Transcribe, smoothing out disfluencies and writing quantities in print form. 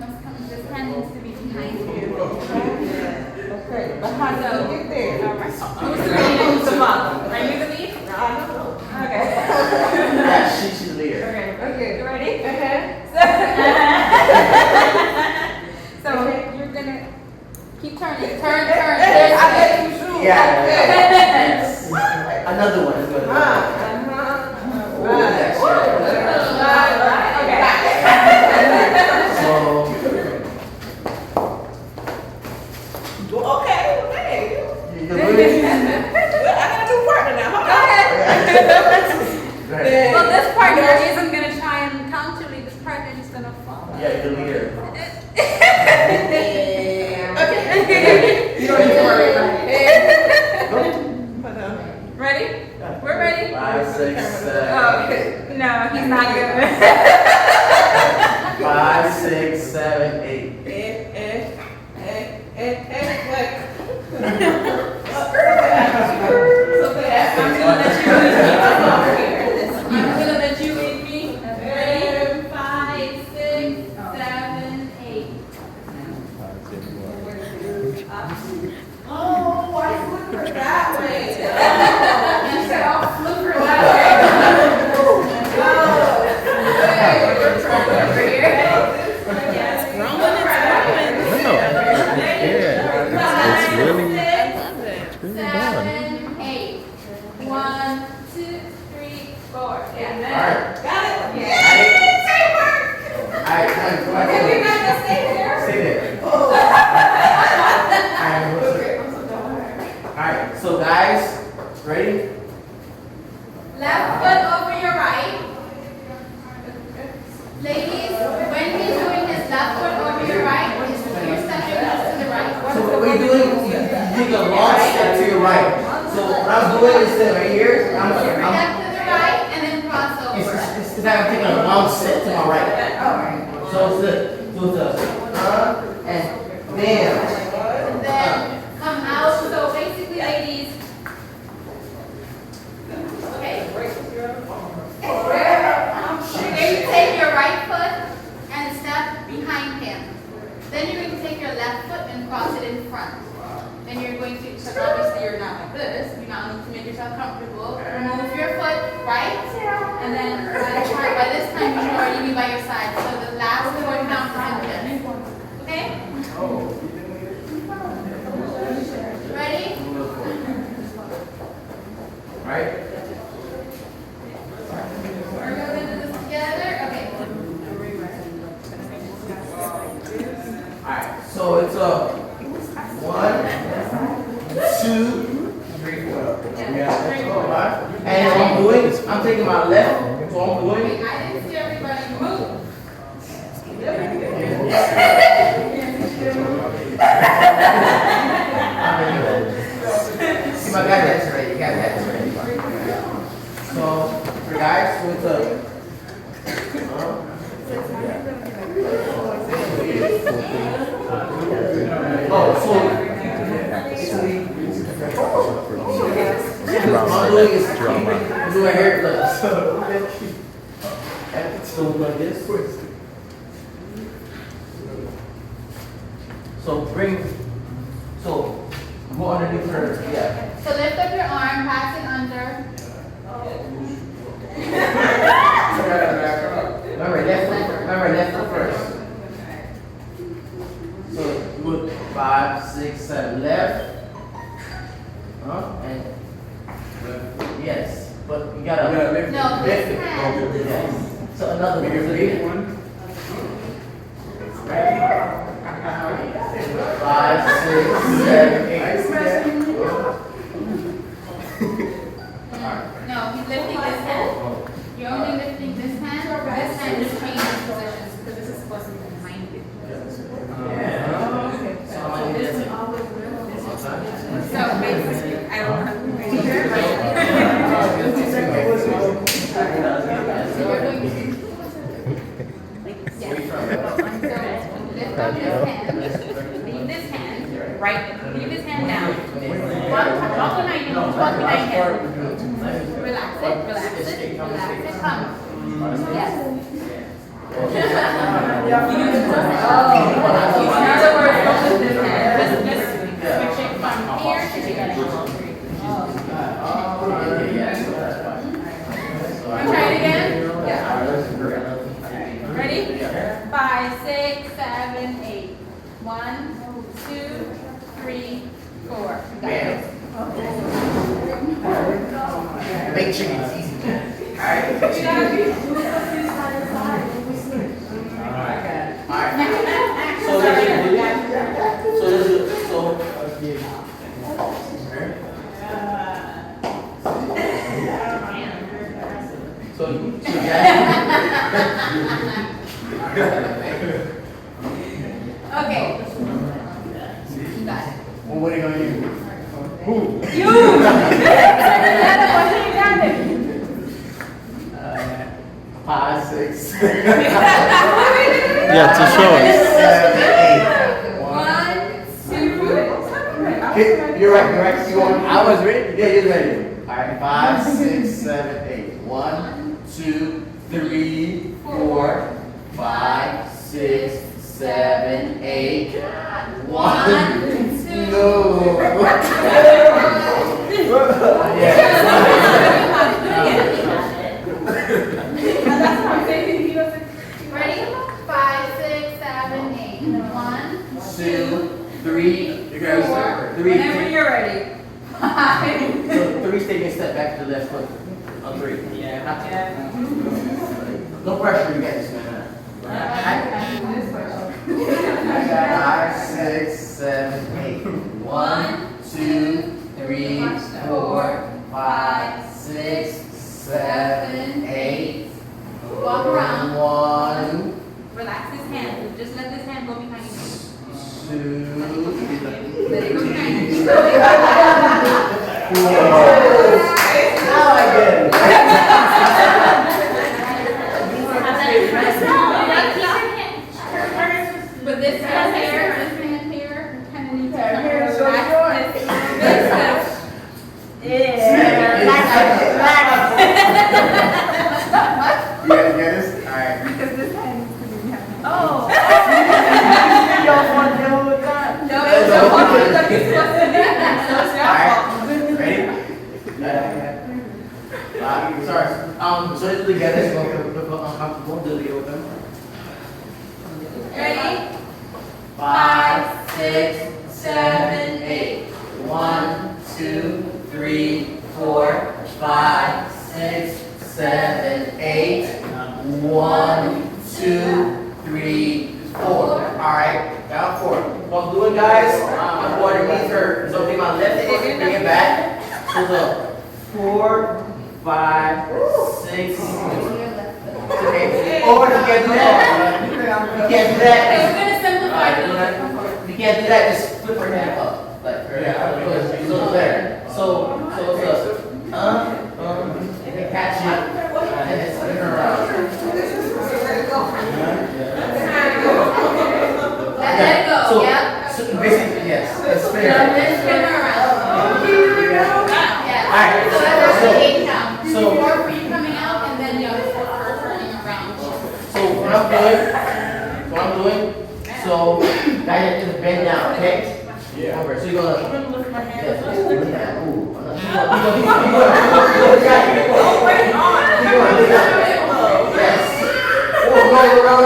must come. This hand needs to be behind you. Okay, but how do you get there? All right. Who's the lead and who's the model? Are you the lead? I don't know. Okay. Yeah, she's the leader. Okay. Okay. You ready? So you're gonna keep turning. Turn. I let you shoot. Yeah. Okay. Yes. Another one is good. Right. So, Okay. you're good? I got a new partner now. Hold on. Right. Well, this partner isn't gonna try and counter lead. This partner is gonna follow. Yeah, you're the leader. Okay. You don't need to worry about it. But, Ready? We're ready. 5, 6, 7. Oh, no, he's not good. 5, 6, 7, 8. I'm gonna let you lead me. Ready? 5, 6, 7, 8. Oh, why flip her that way? You said I'll flip her that way. Over here. Yes. It's really 7, 8. 1, 2, 3, 4. Yeah. Alright. Got it? Yeah. Alright, Okay, we got to stay here. stay there. Alright, so guys, ready? Left foot over your right. Ladies, when he's doing his left foot over your right, you're stepping to the right. So what we're doing, you take a long step to your right. So what I'm doing is that right here, I'm Step to the right and then cross over. it's that I'm taking a long step to my right. So it's the and bam. Then come out. So basically, ladies. Okay. You're going to take your right foot and step behind him. Then you're going to take your left foot and cross it in front. Then you're going to, because obviously you're not like this, you now need to make yourself comfortable. Remove your foot right, and then by this time you should already be by your side. So the last foot counts as this. Okay? Ready? Right? We're going to do this together. Okay. Alright, so it's a 1, 2, 3, 4. Yeah. And what I'm doing, I'm taking my left, so I'm doing. Wait, I didn't see everybody move. See my guy, that's ready. You got that ready. So, for guys, so it's a. Oh, so. What I'm doing is I'm doing hair flips. So like this. So bring. So go underneath her. Yeah. So lift up your arm, pass it under. Remember left foot first. So good 5, 6, 7 left. And yes, but you gotta lift. No, this hand. Yes. So another one. Ready? 5, 6, 7, 8. No, he's lifting this hand. You're only lifting this hand. This hand just changes positions because this is supposed to be behind you. So basically, I don't know. Lift up this hand, leave this hand, right, leave this hand down. Walk behind him, walk behind him. Relax it, come. Yes. You do the 6, 7, 8. 1, 2, 3, 4. You got Bam. this. Make chicken's easy, man. Alright. Alright. So this is Okay. You got it. well, what are you gonna use? Who? You! Five, 6. Yeah, to show us. 7, 8. 1, 2. You're right. You want? I was ready. Yeah, you're ready. All right, 5, 6, 7, 8. 1, 2, 3, 4, 5, 6, 7, 8. 1, 2. No. Ready? 5, 6, 7, 8. 1, 2, 3, You guys 4, 3. Whenever you're ready. 5. So 3 taking a step back to the left foot. On 3. Yeah. No pressure, you got this, man. I got 5, 6, 7, 8. 1, 2, 3, 4, 5, 6, 7, 8. Walk around. 1, Relax his hand. Just let this hand go behind you. 2, Let it go behind you. 4. Now I get it. But this hand here, kind of needs to relax this. You guys get this? Alright. Because this hand needs to be behind you. Oh. You don't want to deal with that? No, it was your fault. It's supposed to be. So it's your fault. Ready? Sorry. So let's do together. So we'll do it with them. Ready? 5, 6, 7, 8. 1, 2, 3, 4, 5, 6, 7, 8. 1, 2, 3, 4. Alright, down 4. What I'm doing, guys, I'm going underneath her. So take my left foot, bring it back. So the 4, 5, 6. Okay. Or you can't do that. You can't do that. Okay, we're going to simplify this. You can't do that, just flip her hand up. Like, so there. So it's catch it, and then spin her around. Let it go, So, yeah? so basically, yes, it's spin her. Then spin her around. Yeah. Alright, So that's so- the 8 count. so- 4 for you coming out, and then the other 4 for turning around. So what I'm doing, so now you have to bend down, okay? Yeah. Over. So you're gonna. Yes. Ooh. Yes. Oh, no.